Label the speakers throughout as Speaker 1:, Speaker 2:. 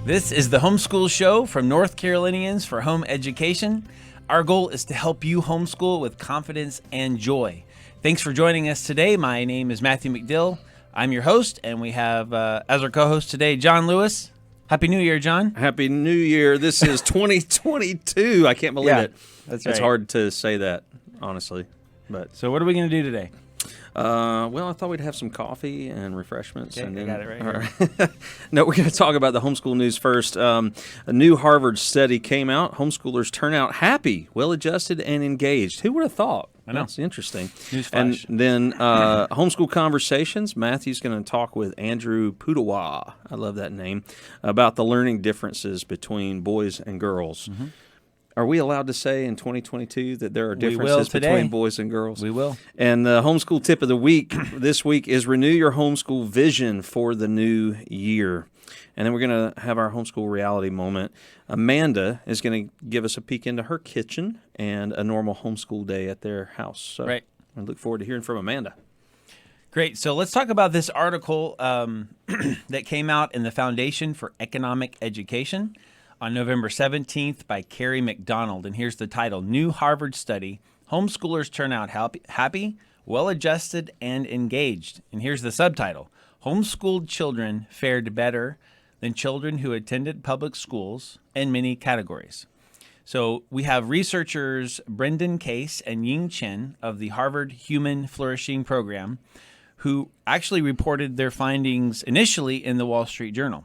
Speaker 1: This is the Homeschool Show from North Carolinians for Home Education. Our goal is to help you homeschool with confidence and joy. Thanks for joining us today. My name is Matthew McDill. I'm your host, and we have as our co-host today, John Lewis. Happy New Year, John.
Speaker 2: Happy New Year. This is 2022. I can't believe it.
Speaker 1: That's right.
Speaker 2: It's hard to say that, honestly. But
Speaker 1: So what are we going to do today?
Speaker 2: well, I thought we'd have some coffee and refreshments.
Speaker 1: Okay,
Speaker 2: and then,
Speaker 1: I got it right here.
Speaker 2: Right. No, we're going to talk about the homeschool news first. A new Harvard study came out. Homeschoolers turn out happy, well-adjusted, and engaged. Who would have thought?
Speaker 1: I know.
Speaker 2: That's interesting.
Speaker 1: Newsflash.
Speaker 2: And then Homeschool Conversations. Matthew's going to talk with Andrew Pudawa. I love that name. About the learning differences between boys and girls. Mm-hmm. Are we allowed to say in 2022 that there are differences between boys and girls?
Speaker 1: We will.
Speaker 2: And the homeschool tip of the week this week is renew your homeschool vision for the new year. And then we're going to have our homeschool reality moment. Amanda is going to give us a peek into her kitchen and a normal homeschool day at their house. So
Speaker 1: right.
Speaker 2: I look forward to hearing from Amanda.
Speaker 1: Great. So let's talk about this article that came out in the Foundation for Economic Education on November 17th by Carrie McDonald. And here's the title: New Harvard Study, Homeschoolers Turn Out Happy, Well-Adjusted, and Engaged. And here's the subtitle: Homeschooled children fared better than children who attended public schools in many categories. So we have researchers Brendan Case and Ying Chen of the Harvard Human Flourishing Program, who actually reported their findings initially in the Wall Street Journal.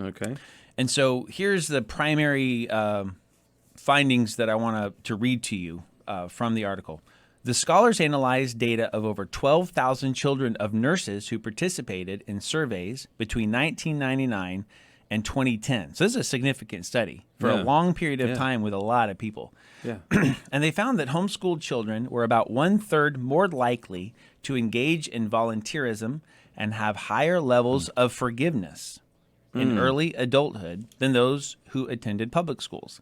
Speaker 2: Okay.
Speaker 1: And so here's the primary findings that I want to read to you from the article. The scholars analyzed data of over 12,000 children of nurses who participated in surveys between 1999 and 2010. So this is a significant study for a long period of time with a lot of people.
Speaker 2: Yeah.
Speaker 1: And they found that homeschooled children were about 1/3 more likely to engage in volunteerism and have higher levels of forgiveness in early adulthood than those who attended public schools.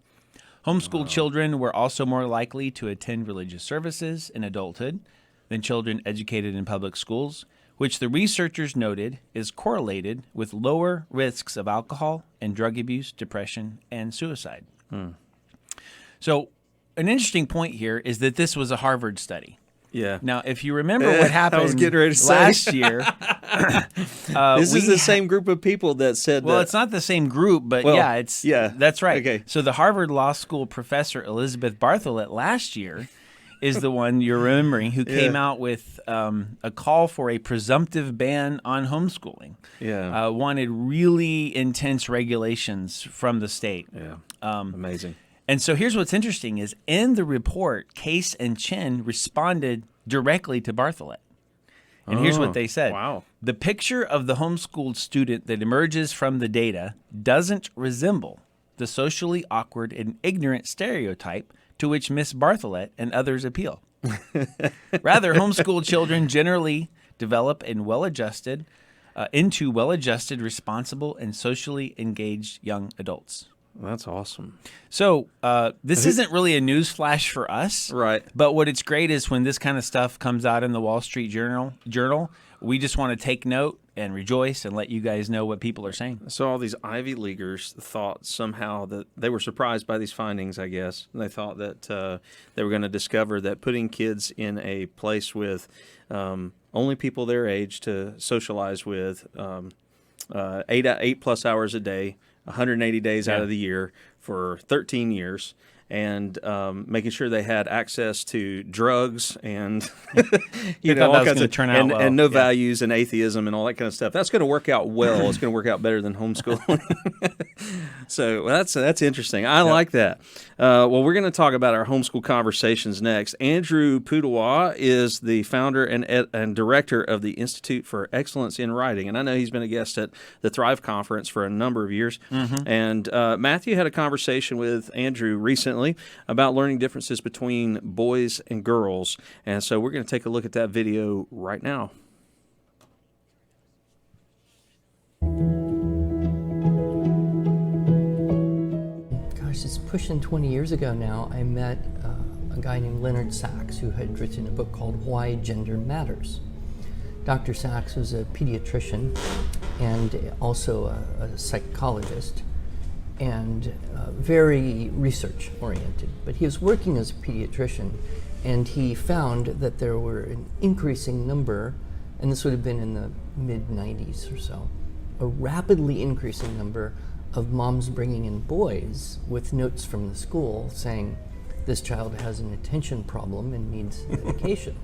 Speaker 1: Homeschooled children were also more likely to attend religious services in adulthood than children educated in public schools, which the researchers noted is correlated with lower risks of alcohol and drug abuse, depression, and suicide. So an interesting point here is that this was a Harvard study.
Speaker 2: Yeah.
Speaker 1: Now, if you remember what happened
Speaker 2: I was getting ready to say.
Speaker 1: last year,
Speaker 2: this is the same group of people that said
Speaker 1: well,
Speaker 2: that.
Speaker 1: it's not the same group, but that's right.
Speaker 2: Okay.
Speaker 1: So the Harvard Law School professor Elizabeth Bartholet last year is the one you're remembering who came out with a call for a presumptive ban on homeschooling.
Speaker 2: Yeah.
Speaker 1: Wanted really intense regulations from the state.
Speaker 2: Yeah. Amazing.
Speaker 1: And so here's what's interesting is in the report, Case and Chen responded directly to Bartholet. And here's what they said.
Speaker 2: Wow.
Speaker 1: The picture of the homeschooled student that emerges from the data doesn't resemble the socially awkward and ignorant stereotype to which Miss Bartholet and others appeal. Rather, homeschooled children generally develop into well-adjusted, responsible, and socially engaged young adults.
Speaker 2: That's awesome.
Speaker 1: So this isn't really a news flash for us.
Speaker 2: Right.
Speaker 1: But what it's great is when this kind of stuff comes out in the Wall Street Journal, we just want to take note and rejoice and let you guys know what people are saying.
Speaker 2: So all these Ivy Leaguers thought somehow that they were surprised by these findings, I guess. And they thought that they were going to discover that putting kids in a place with only people their age to socialize with, 8+ hours a day, 180 days out of the year for 13 years, and making sure they had access to drugs and all kinds of and no values and atheism and all that kind of stuff. That's going to work out well. It's going to work out better than homeschooling. So that's interesting. I like that. Well, we're going to talk about our homeschool conversations next. Andrew Pudawa is the founder and director of the Institute for Excellence in Writing, and I know he's been a guest at the Thrive Conference for a number of years. And Matthew had a conversation with Andrew recently about learning differences between boys and girls, and so we're going to take a look at that video right now.
Speaker 3: It's pushing 20 years ago now. I met a guy named Leonard Sachs who had written a book called Why Gender Matters. Dr. Sachs was a pediatrician and also a psychologist, and very research oriented. But he was working as a pediatrician, and he found that there were an increasing number, and this would have been in the mid-90s or so, a rapidly increasing number of moms bringing in boys with notes from the school saying, this child has an attention problem and needs medication.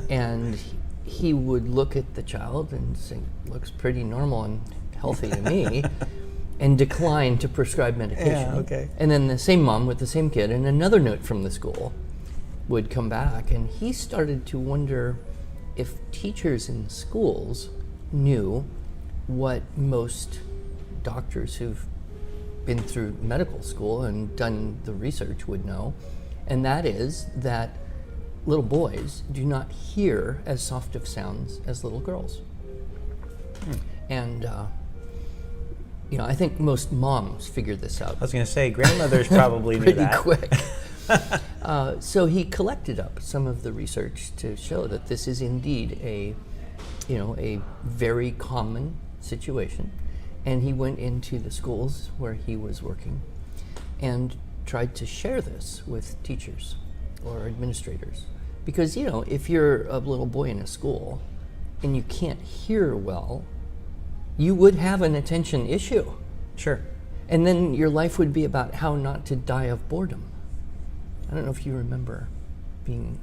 Speaker 3: And he would look at the child and say, looks pretty normal and healthy to me, and decline to prescribe medication.
Speaker 1: Yeah, okay.
Speaker 3: And then the same mom with the same kid and another note from the school would come back, and he started to wonder if teachers in schools knew what most doctors who've been through medical school and done the research would know, and that is that little boys do not hear as soft of sounds as little girls. And I think most moms figure this out.
Speaker 1: I was going to say, grandmothers probably knew that.
Speaker 3: Pretty quick. So he collected up some of the research to show that this is indeed a very common situation. And he went into the schools where he was working and tried to share this with teachers or administrators. Because, if you're a little boy in a school and you can't hear well, you would have an attention issue.
Speaker 1: Sure.
Speaker 3: And then your life would be about how not to die of boredom. I don't know if you remember being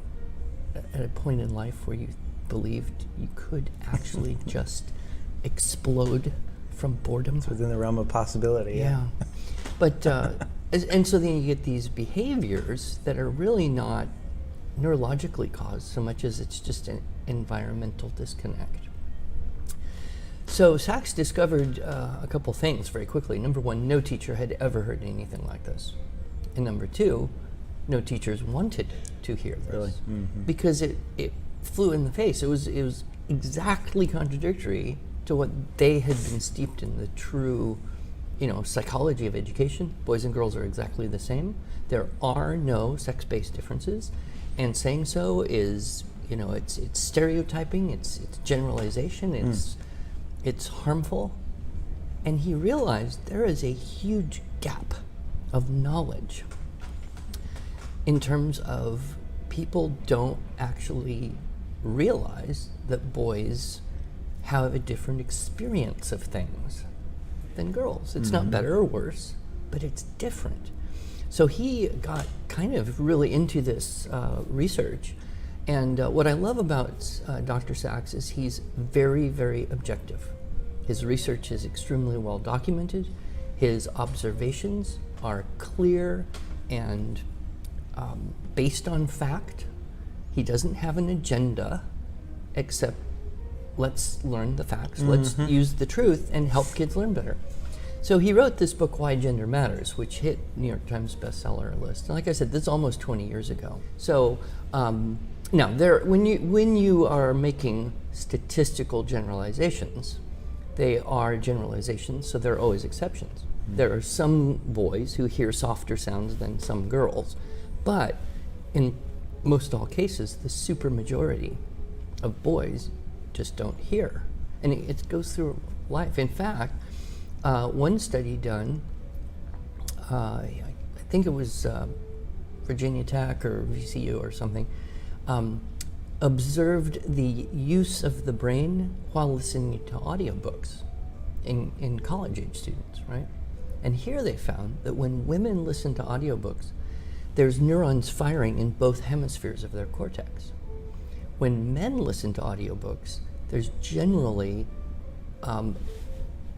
Speaker 3: at a point in life where you believed you could actually just explode from boredom.
Speaker 1: It's within the realm of possibility.
Speaker 3: Yeah. But, and so then you get these behaviors that are really not neurologically caused so much as it's just an environmental disconnect. So Sachs discovered a couple things very quickly. Number one, no teacher had ever heard anything like this. And number two, no teachers wanted to hear this.
Speaker 1: Really? Mm-hmm.
Speaker 3: Because it flew in the face. It was exactly contradictory to what they had been steeped in, the true, psychology of education. Boys and girls are exactly the same. There are no sex-based differences, and saying so is, it's stereotyping, it's generalization, it's harmful. And he realized there is a huge gap of knowledge in terms of people don't actually realize that boys have a different experience of things than girls. It's not better or worse, but it's different. So he got kind of really into this research. And what I love about Dr. Sachs is he's very, very objective. His research is extremely well documented. His observations are clear and based on fact. He doesn't have an agenda except let's learn the facts, let's use the truth and help kids learn better. So he wrote this book, Why Gender Matters, which hit New York Times bestseller list. And like I said, this is almost 20 years ago. So now, when you are making statistical generalizations, they are generalizations, so there are always exceptions. There are some boys who hear softer sounds than some girls, but in most all cases, the supermajority of boys just don't hear. And it goes through life. In fact, one study done, I think it was Virginia Tech or VCU or something, observed the use of the brain while listening to audiobooks in college-age students, right? And here they found that when women listen to audiobooks, there's neurons firing in both hemispheres of their cortex. When men listen to audiobooks, there's generally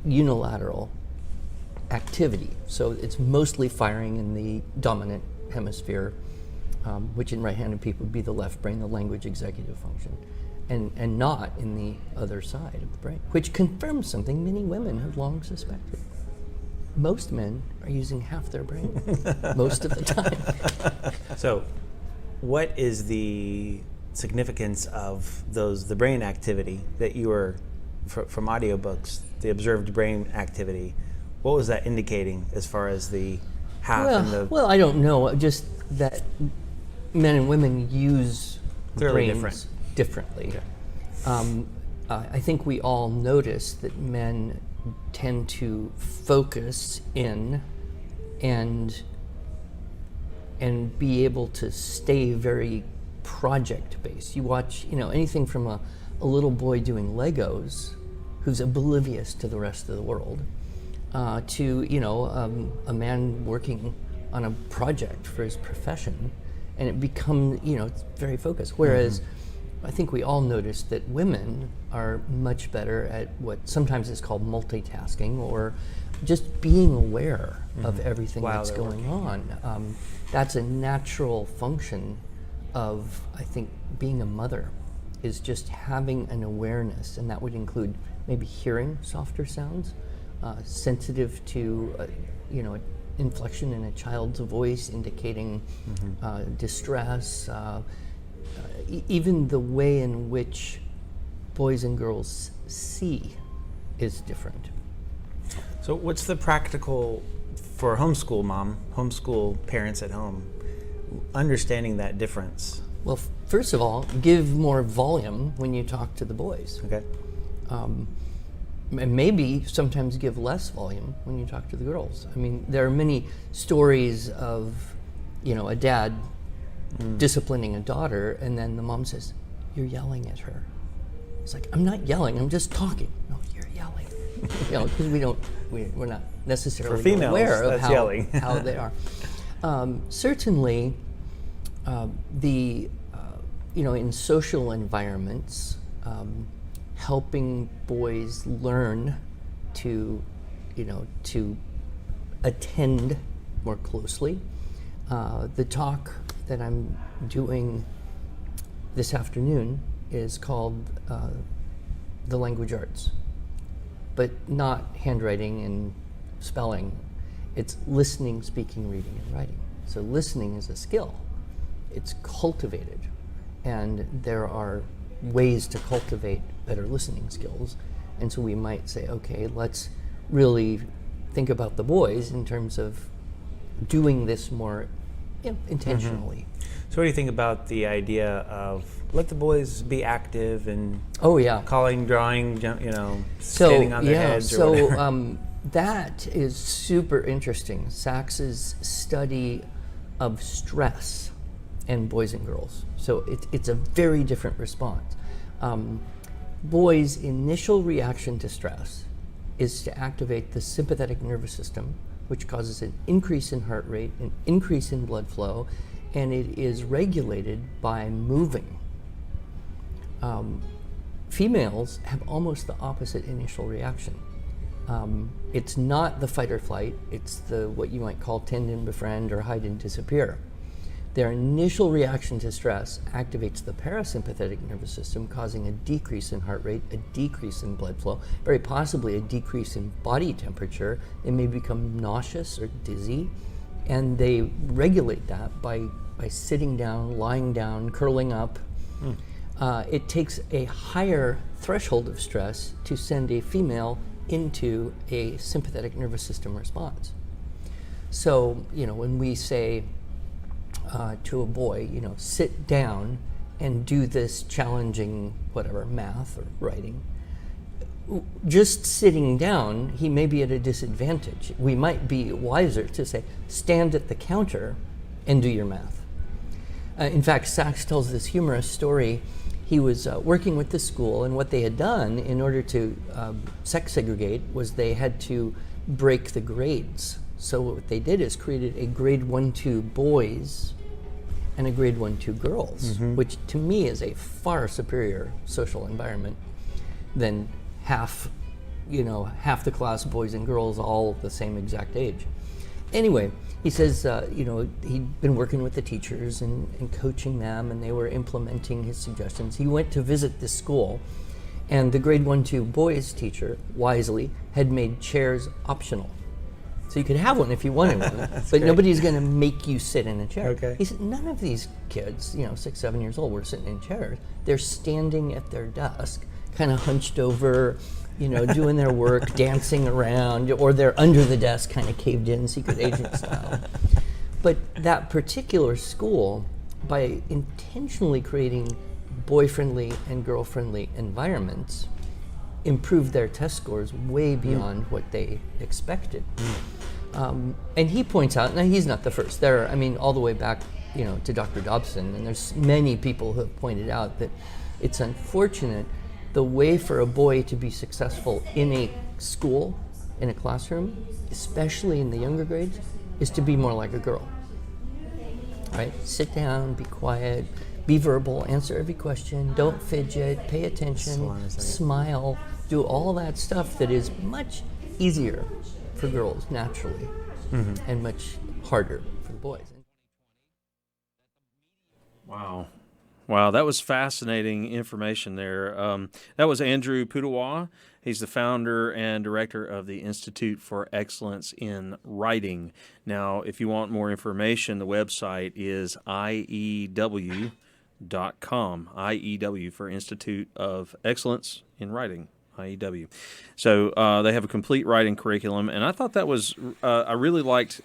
Speaker 3: unilateral activity. So it's mostly firing in the dominant hemisphere, which in right-handed people would be the left brain, the language executive function, and not in the other side of the brain, which confirms something many women have long suspected. Most men are using half their brain most of the time.
Speaker 1: So what is the significance of the brain activity that you were, from audiobooks, the observed brain activity? What was that indicating as far as the half and the...
Speaker 3: Well, I don't know, just that men and women use
Speaker 1: Clearly
Speaker 3: brains differently.
Speaker 1: Okay.
Speaker 3: I think we all notice that men tend to focus in and be able to stay very project-based. You watch, anything from a little boy doing Legos who's oblivious to the rest of the world, to a man working on a project for his profession, and it becomes it's very focused. Whereas I think we all notice that women are much better at what sometimes is called multitasking, or just being aware of everything that's going on. That's a natural function of, I think, being a mother, is just having an awareness, and that would include maybe hearing softer sounds, sensitive to inflection in a child's voice indicating distress, even the way in which boys and girls see is different.
Speaker 4: So what's the practical for homeschool parents at home, understanding that difference?
Speaker 3: Well, first of all, give more volume when you talk to the boys.
Speaker 4: Okay.
Speaker 3: And maybe sometimes give less volume when you talk to the girls. I mean, there are many stories of, a dad disciplining a daughter, and then the mom says, "You're yelling at her." It's like, "I'm not yelling, I'm just talking." "No, you're yelling." Because we're not necessarily
Speaker 4: For females,
Speaker 3: aware of
Speaker 4: that's yelling.
Speaker 3: how they are. Certainly, in social environments, helping boys learn to attend more closely. The talk that I'm doing this afternoon is called the language arts, but not handwriting and spelling. It's listening, speaking, reading, and writing. So listening is a skill. It's cultivated, and there are ways to cultivate better listening skills. And so we might say, okay, let's really think about the boys in terms of doing this more intentionally.
Speaker 4: So what do you think about the idea of let the boys be active and calling, drawing, standing on their heads or whatever?
Speaker 3: So that is super interesting. Saks's study of stress and boys and girls. So it's a very different response. Boys' initial reaction to stress is to activate the sympathetic nervous system, which causes an increase in heart rate, an increase in blood flow, and it is regulated by moving. Females have almost the opposite initial reaction. It's not the fight or flight, it's the what you might call tend and befriend or hide and disappear. Their initial reaction to stress activates the parasympathetic nervous system, causing a decrease in heart rate, a decrease in blood flow, very possibly a decrease in body temperature. They may become nauseous or dizzy, and they regulate that by sitting down, lying down, curling up. It takes a higher threshold of stress to send a female into a sympathetic nervous system response. So, when we say to a boy, sit down and do this challenging, math or writing, just sitting down, he may be at a disadvantage. We might be wiser to say, stand at the counter and do your math. In fact, Saks tells this humorous story. He was working with the school, and what they had done in order to sex segregate was they had to break the grades. So what they did is created a grade 1-2 boys and a grade 1-2 girls, which to me is a far superior social environment than half the class boys and girls all the same exact age. Anyway, he says, he'd been working with the teachers and coaching them, and they were implementing his suggestions. He went to visit this school, and the grade 1-2 boys teacher, wisely, had made chairs optional. So you could have one if you wanted one, but great. Nobody's going to make you sit in a chair.
Speaker 4: Okay.
Speaker 3: He said, none of these kids, 6, 7 years old, were sitting in chairs. They're standing at their desk, kind of hunched over, doing their work, dancing around, or they're under the desk, kind of caved in, secret agent style. But that particular school, by intentionally creating boy-friendly and girl-friendly environments, improved their test scores way beyond what they expected. And he points out, now he's not the first. There are, I mean, all the way back, to Dr. Dobson, and there's many people who have pointed out that it's unfortunate the way for a boy to be successful in a school, in a classroom, especially in the younger grades, is to be more like a girl. Right? Sit down, be quiet, be verbal, answer every question, don't fidget, pay attention, smile, do all that stuff that is much easier for girls naturally, and much harder for the boys.
Speaker 2: Wow, that was fascinating information there. That was Andrew Pudawa. He's the founder and director of the Institute for Excellence in Writing. Now, if you want more information, the website is IEW.com. IEW for Institute of Excellence in Writing. IEW. So they have a complete writing curriculum, and I thought that was, I really liked,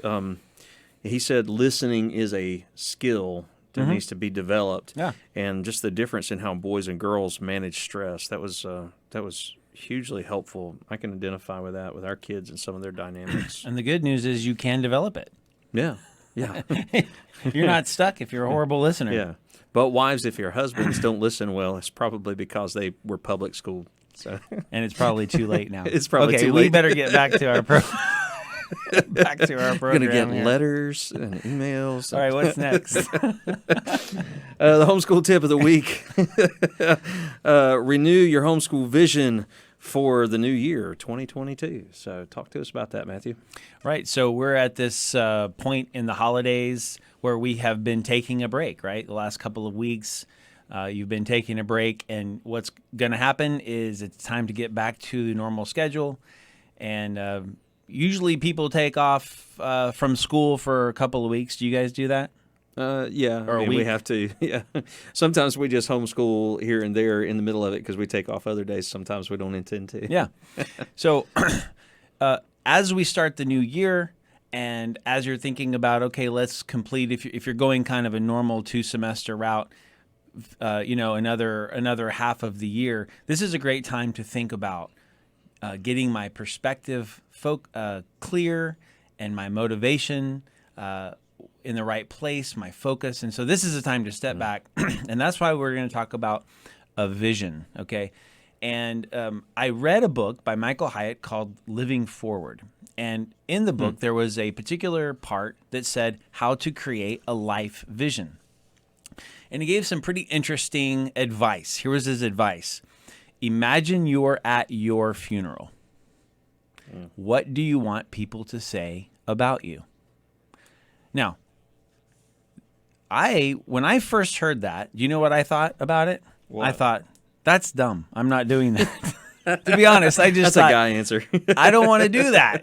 Speaker 2: he said listening is a skill that needs to be developed, and just the difference in how boys and girls manage stress. That was hugely helpful. I can identify with that with our kids and some of their dynamics.
Speaker 1: And the good news is you can develop it.
Speaker 2: Yeah.
Speaker 1: You're not stuck if you're a horrible listener.
Speaker 2: Yeah. But wives, if your husbands don't listen well, it's probably because they were public school. So.
Speaker 1: And it's probably too late now.
Speaker 2: It's probably too late.
Speaker 1: We better get back to our program.
Speaker 2: We're going to get letters and emails.
Speaker 1: All right, what's next?
Speaker 2: The homeschool tip of the week. Renew your homeschool vision for the new year, 2022. So talk to us about that, Matthew.
Speaker 1: Right. So we're at this point in the holidays where we have been taking a break, right? The last couple of weeks, you've been taking a break. And what's going to happen is it's time to get back to the normal schedule. And usually people take off from school for a couple of weeks. Do you guys do that?
Speaker 2: Yeah, or we have to. Yeah, sometimes we just homeschool here and there in the middle of it because we take off other days. Sometimes we don't intend to.
Speaker 1: Yeah. So as we start the new year, and as you're thinking about, okay, let's complete. If you're going kind of a normal 2-semester route, another half of the year, this is a great time to think about getting my perspective clear and my motivation in the right place, my focus. And so this is a time to step back. And that's why we're going to talk about a vision, okay? And I read a book by Michael Hyatt called Living Forward. And in the book, there was a particular part that said how to create a life vision. And he gave some pretty interesting advice. Here was his advice. Imagine you're at your funeral. What do you want people to say about you? Now, when I first heard that, do you know what I thought about it? What? I thought, that's dumb. I'm not doing that. To be honest, I just
Speaker 2: That's a guy answer.
Speaker 1: I don't want to do that,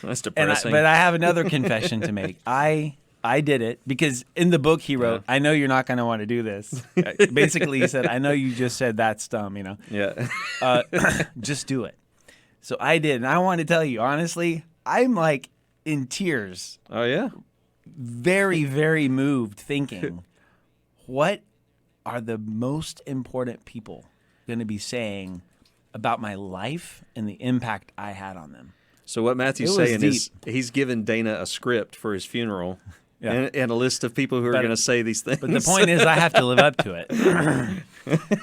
Speaker 2: That's depressing.
Speaker 1: But I have another confession to make. I did it because in the book he wrote, I know you're not going to want to do this. Basically, he said, I know you just said that's dumb,
Speaker 2: Yeah.
Speaker 1: Just do it. So I did. And I want to tell you, honestly, I'm like in tears.
Speaker 2: Oh, yeah?
Speaker 1: Very, very moved thinking, what are the most important people going to be saying about my life and the impact I had on them?
Speaker 2: So what Matthew's saying is he's given Dana a script for his funeral. Yeah. And a list of people who are going to say these things.
Speaker 1: But the point is I have to live up to it.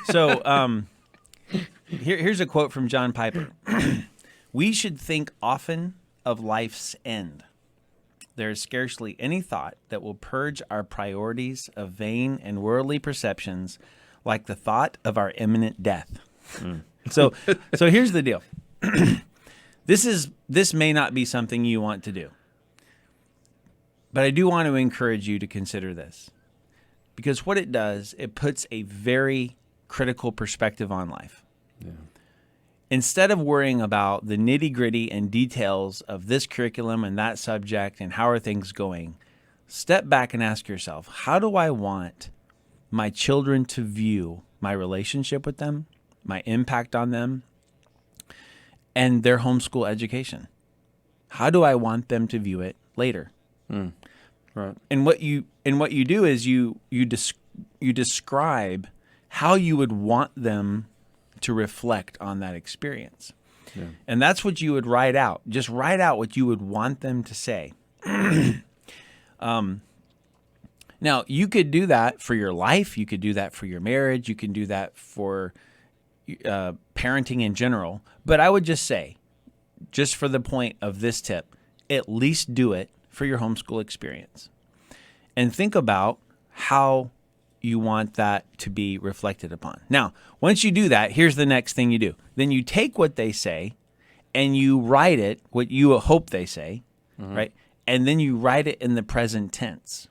Speaker 1: So here's a quote from John Piper. We should think often of life's end. There is scarcely any thought that will purge our priorities of vain and worldly perceptions like the thought of our imminent death. So here's the deal. This may not be something you want to do. But I do want to encourage you to consider this. Because what it does, it puts a very critical perspective on life. Yeah. Instead of worrying about the nitty-gritty and details of this curriculum and that subject and how are things going, step back and ask yourself, how do I want my children to view my relationship with them, my impact on them, and their homeschool education? How do I want them to view it later? Right. And what you do is you describe how you would want them to reflect on that experience. Yeah. And that's what you would write out. Just write out what you would want them to say. Now, you could do that for your life. You could do that for your marriage. You can do that for parenting in general. But I would just say, just for the point of this tip, at least do it for your homeschool experience. And think about how you want that to be reflected upon. Now, once you do that, here's the next thing you do. Then you take what they say and you write it, what you hope they say, right? And then you write it in the present tense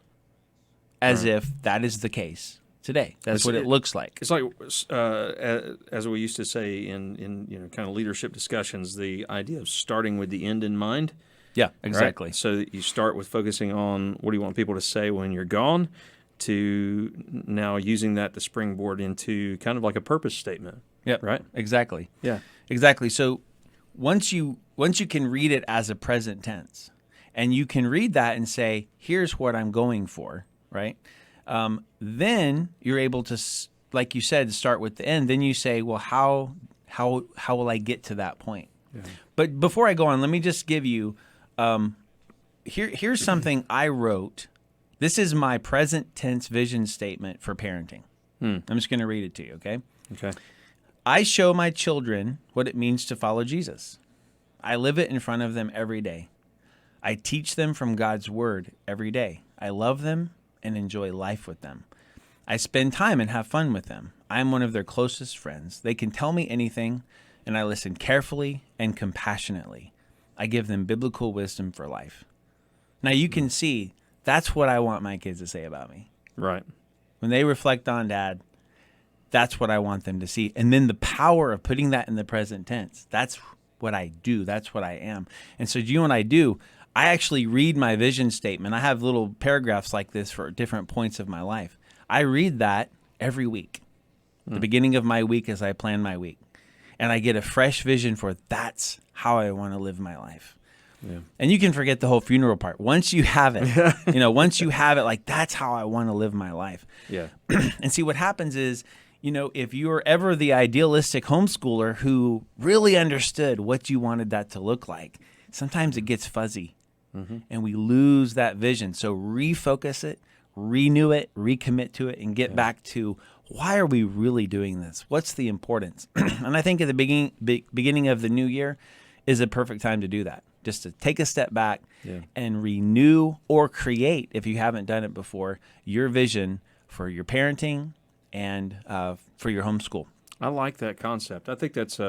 Speaker 1: as if that is the case today. That's what it looks like.
Speaker 2: It's like, as we used to say in kind of leadership discussions, the idea of starting with the end in mind.
Speaker 1: Yeah, exactly.
Speaker 2: Right? So you start with focusing on what do you want people to say when you're gone, to now using that to springboard into kind of like a purpose statement.
Speaker 1: Yeah,
Speaker 2: right.
Speaker 1: Exactly.
Speaker 2: Yeah,
Speaker 1: exactly. So once you can read it as a present tense, and you can read that and say, "Here's what I'm going for," right? Then you're able to, like you said, start with the end. Then you say, "Well, how will I get to that point?" Yeah. But before I go on, let me just give you here's something I wrote. This is my present tense vision statement for parenting. I'm just going to read it to you, okay?
Speaker 2: Okay.
Speaker 1: I show my children what it means to follow Jesus. I live it in front of them every day. I teach them from God's word every day. I love them and enjoy life with them. I spend time and have fun with them. I am one of their closest friends. They can tell me anything, and I listen carefully and compassionately. I give them biblical wisdom for life. Now you can see that's what I want my kids to say about me.
Speaker 2: Right.
Speaker 1: When they reflect on Dad, that's what I want them to see. And then the power of putting that in the present tense. That's what I do. That's what I am. And so do you know what I do? I actually read my vision statement. I have little paragraphs like this for different points of my life. I read that every week, the beginning of my week as I plan my week. And I get a fresh vision for that's how I want to live my life. Yeah. And you can forget the whole funeral part. Once you have it, once you have it, like that's how I want to live my life.
Speaker 2: Yeah.
Speaker 1: And see what happens is, if you're ever the idealistic homeschooler who really understood what you wanted that to look like, sometimes it gets fuzzy and we lose that vision. So refocus it, renew it, recommit to it, and get back to why are we really doing this? What's the importance? And I think at the beginning of the new year is a perfect time to do that. Just to take a step back and renew or create, if you haven't done it before, your vision for your parenting and for your homeschool.
Speaker 2: I like that concept. I think that's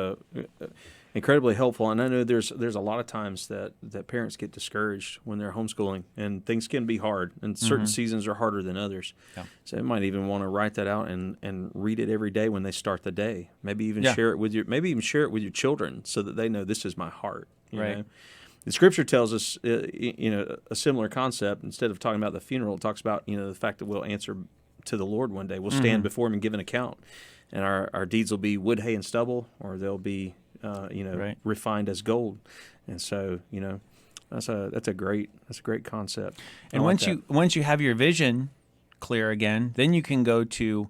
Speaker 2: incredibly helpful. And I know there's a lot of times that parents get discouraged when they're homeschooling, and things can be hard, and certain seasons are harder than others. Yeah. So they might even want to write that out and read it every day when they start the day. Maybe even share it with your children so that they know this is my heart. You know? The Scripture tells us, a similar concept. Instead of talking about the funeral, it talks about the fact that we'll answer to the Lord one day. We'll stand before Him and give an account, and our deeds will be wood, hay, and stubble, or they'll be refined as gold. And so that's a great concept.
Speaker 1: And once you have your vision clear again, then you can go to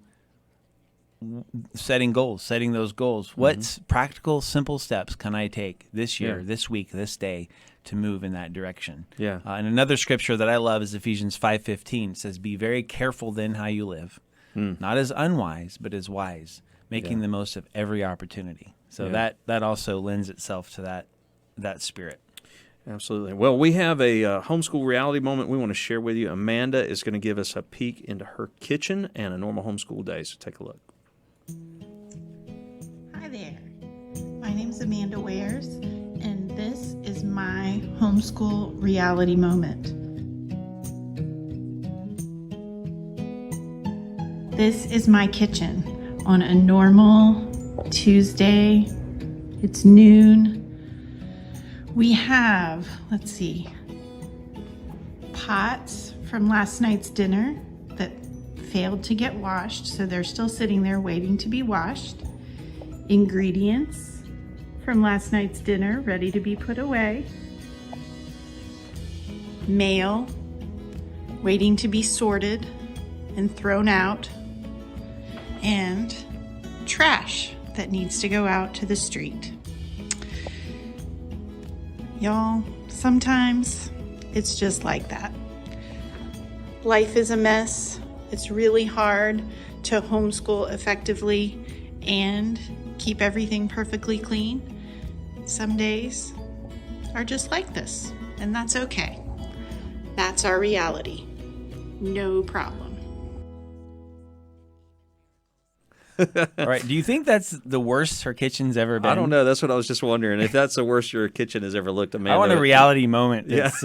Speaker 1: setting those goals. What practical, simple steps can I take this year, this week, this day to move in that direction?
Speaker 2: Yeah.
Speaker 1: And another scripture that I love is Ephesians 5:15. It says, "Be very careful then how you live, not as unwise, but as wise, making the most of every opportunity." So that also lends itself to that spirit.
Speaker 2: Absolutely. Well, we have a homeschool reality moment we want to share with you. Amanda is going to give us a peek into her kitchen and a normal homeschool day. So take a look.
Speaker 5: Hi there. My name is Amanda Wares, and this is my homeschool reality moment. This is my kitchen on a normal Tuesday. It's noon. We have, pots from last night's dinner that failed to get washed, so they're still sitting there waiting to be washed. Ingredients from last night's dinner ready to be put away. Mail waiting to be sorted and thrown out. And trash that needs to go out to the street. Y'all, sometimes it's just like that. Life is a mess. It's really hard to homeschool effectively and keep everything perfectly clean. Some days are just like this, and that's okay. That's our reality. No problem.
Speaker 1: All right. Do you think that's the worst her kitchen's ever been?
Speaker 2: I don't know. That's what I was just wondering. If that's the worst your kitchen has ever looked, Amanda.
Speaker 1: I want a reality moment that's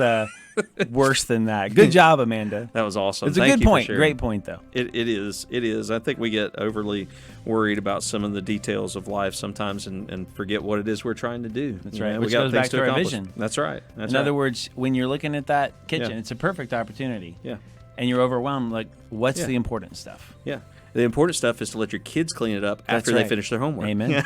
Speaker 1: worse than that. Good job, Amanda.
Speaker 2: That was awesome.
Speaker 1: It's a good point. Great point, though.
Speaker 2: It is. It is. I think we get overly worried about some of the details of life sometimes and forget what it is we're trying to do.
Speaker 1: That's right. Which goes back to our vision.
Speaker 2: That's right.
Speaker 1: In other words, when you're looking at that kitchen, it's a perfect opportunity.
Speaker 2: Yeah.
Speaker 1: And you're overwhelmed. Like, what's the important stuff?
Speaker 2: Yeah. The important stuff is to let your kids clean it up after they finish their homework.
Speaker 1: Amen.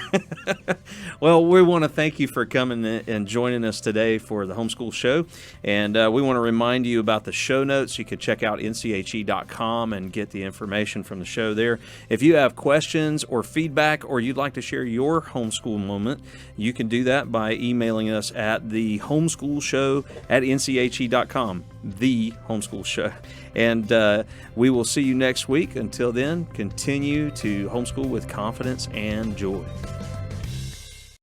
Speaker 2: Well, we want to thank you for coming and joining us today for the Homeschool Show. And we want to remind you about the show notes. You can check out nche.com and get the information from the show there. If you have questions or feedback or you'd like to share your homeschool moment, you can do that by emailing us at thehomeschoolshow@nche.com. The Homeschool Show. And we will see you next week. Until then, continue to homeschool with confidence and joy.